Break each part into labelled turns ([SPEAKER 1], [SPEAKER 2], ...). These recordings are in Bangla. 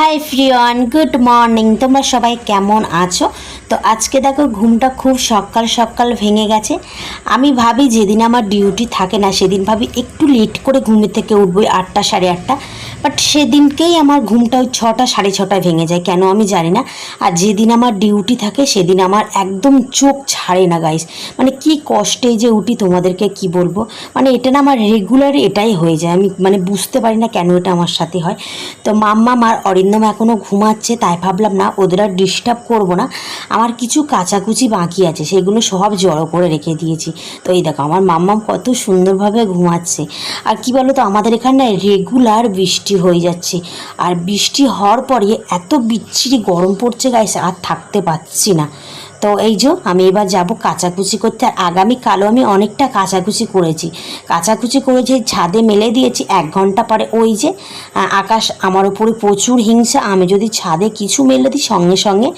[SPEAKER 1] Hi everyone, good morning. তোমরা সবাই কেমন আছো? তো আজকে দেখো ঘুমটা খুব সকাল সকাল ভেঙে গেছে। আমি ভাবি যেদিন আমার ডিউটি থাকে না সেদিন ভাবি একটু লেট করে ঘুমের থেকে উঠবো, 8টা সাড়ে 8টা। বাট সেদিনকেই আমার ঘুমটা ওই 6টা সাড়ে 6টায় ভেঙে যায়, কেন আমি জানি না। আর যেদিন আমার ডিউটি থাকে সেদিন আমার একদম চোখ ছাড়ে না গাইস। মানে কি কষ্টে যে উঠি তোমাদেরকে কি বলবো। মানে এটা না আমার রেগুলার এটাই হয়ে যায়, আমি মানে বুঝতে পারি না কেন এটা আমার সাথে হয়। তো মাম্মা আর অরিন্দম এখনও ঘুমাচ্ছে, তাই ভাবলাম না ওদের আর ডিস্টার্ব করবো না। আমার কিছু কাচাকুচি বাকি আছে, সেগুলো সব জড়ো করে রেখে দিয়েছি। তো এই দেখো আমার মাম্মাম কত সুন্দরভাবে ঘুমাচ্ছে। আর কি বলো তো, আমাদের এখানে রেগুলার বৃষ্টি হয়ে যাচ্ছে। আর বৃষ্টি হওয়ার পরে এত বিচ্ছিরি গরম পড়ছে গাইস, আর থাকতে পারছি না। তো এই যে আমি এবার যাব কাচাকুচি করতে। আর আগামীকালও আমি অনেকটা কাচাকুচি করেছি। ছাদে মেলে দিয়েছি। 1 ঘন্টা পরে ওই যে আকাশ আমার উপরে প্রচুর হিংসা, আমি যদি ছাদে কিছু মেলে দিই সঙ্গে সঙ্গে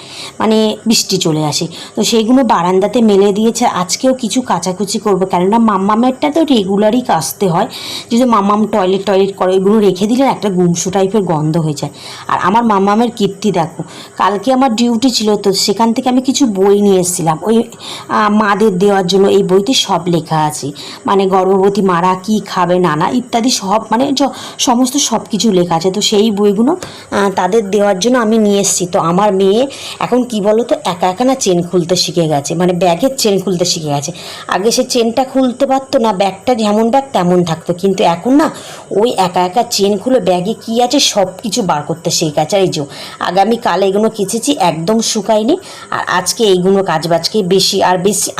[SPEAKER 1] মানে বৃষ্টি চলে আসে। তো সেইগুলো বারান্দাতে মেলে দিয়েছে। আজকেও কিছু কাচাকুচি করবো, কেননা মাম্মামেরটা তো রেগুলারই কাচতে হয়। যদি মাম্মাম টয়লেট করে এগুলো রেখে দিলে একটা গুমসু টাইপের গন্ধ হয়ে যায়। আর আমার মাম্মামের কীর্তি দেখো, কালকে আমার ডিউটি ছিল, তো সেখান থেকে আমি কিছু বই নিয়ে এসেছিলাম ওই মাদের দেওয়ার জন্য। এই বইতে সব লেখা আছে, মানে গর্ভবতী মারা কী খাবে নানা ইত্যাদি সব, মানে সমস্ত সব কিছু লেখা আছে। তো সেই বইগুলো তাদের দেওয়ার জন্য আমি নিয়ে এসেছি। তো আমার মেয়ে এখন কি বলো তো, একা একা না চেন খুলতে শিখে গেছে, মানে ব্যাগের চেন খুলতে শিখে গেছে। আগে সে চেনটা খুলতে পারতো না, ব্যাগটা যেমন ব্যাগ তেমন থাকতো, কিন্তু এখন না ওই একা একা চেন খুলে ব্যাগে কী আছে সব কিছু বার করতে শিখে গেছে। এই যে আগামীকাল এগুলো কেচেছি, একদম শুকায়নি। আর আজকে এইগুলো কাজবাজকে বেশি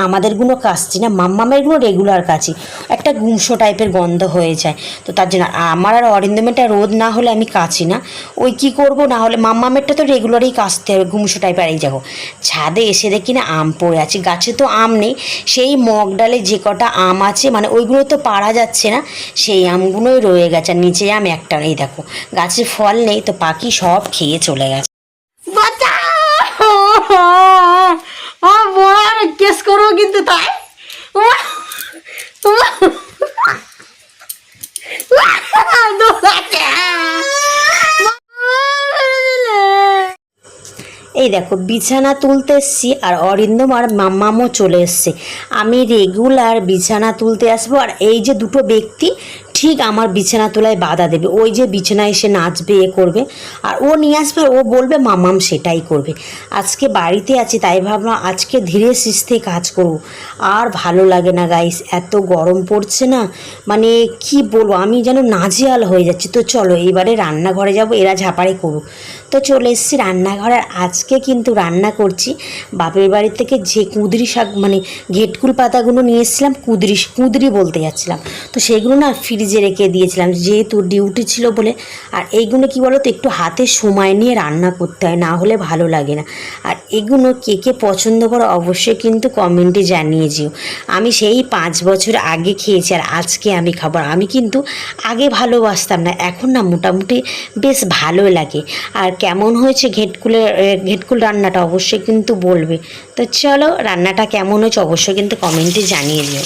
[SPEAKER 1] আমাদেরগুলো কাচছি না, মাম্মামেরগুলো রেগুলার কাচি। একটা গুমসো টাইপের গন্ধ হয়ে যায়, তো তার জন্য আমার আর অরিন্দমেরটা রোদ না হলে আমি কাচি না। ওই কি করব, না হলে মাম্মামেরটা তো রেগুলারই কাচতে হবে গুমসো টাইপের। এই যাবো ছাদে এসে দেখি না আম পড়ে আছে, গাছে তো আম নেই, সেই মগ ডালে যে কটা আম আছে মানে ওইগুলো তো পাড়া যাচ্ছে না, সেই আমগুলোই রয়ে গেছে। আর নিচে আম একটা নেই, দেখো গাছে ফল নেই, তো পাখি সব খেয়ে চলে গেছে। কেস করবো কিন্তু, তাই এই দেখো বিছানা তুলতে এসছি, আর অরিন্দম আর মাম্মামও চলে এসছে। আমি রেগুলার বিছানা তুলতে আসবো, আর এই যে দুটো ব্যক্তি ঠিক আমার বিছানা তোলায় বাধা দেবে। ওই যে বিছানায় এসে নাচবে, এ করবে, আর ও নিয়ে আসবে, ও বলবে মাম্মাম সেটাই করবে। আজকে বাড়িতে আছি তাই ভাবলাম আজকে ধীরে সুস্থে কাজ করব। আর ভালো লাগে না গাইস, এত গরম পড়ছে না, মানে কি বলবো, আমি যেন নাজেহাল হয়ে যাচ্ছি। তো চলো এবারে রান্নাঘরে যাব, এরা ঝাঁপাড়ি করুক। তো চলে এসেছি রান্নাঘরে। আর আজকে কিন্তু রান্না করছি বাপের বাড়ি থেকে যে কুঁদরি শাক, মানে ঘেটকুল পাতাগুলো নিয়ে এসেছিলাম, কুঁদরি বলতে যাচ্ছিলাম, তো সেগুলো না ফ্রিজে রেখে দিয়েছিলাম যেহেতু ডিউটি ছিল বলে। আর এইগুলো কি বলো তো, একটু হাতে সময় নিয়ে রান্না করতে হয়, না হলে ভালো লাগে না। আর এগুলো কে কে পছন্দ করো অবশ্যই কিন্তু কমেন্টে জানিয়ে যেও। আমি সেই 5 বছর আগে খেয়েছি, আর আজকে আমি খাবার, আমি কিন্তু আগে ভালোবাসতাম না, এখন না মোটামুটি বেশ ভালো লাগে। আর কেমন হয়েছে ঘেটকুল রান্নাটা অবশ্যই কিন্তু বলবে। তো চলো রান্নাটা কেমন হয়েছে অবশ্যই কিন্তু কমেন্টে জানিয়ে দিও।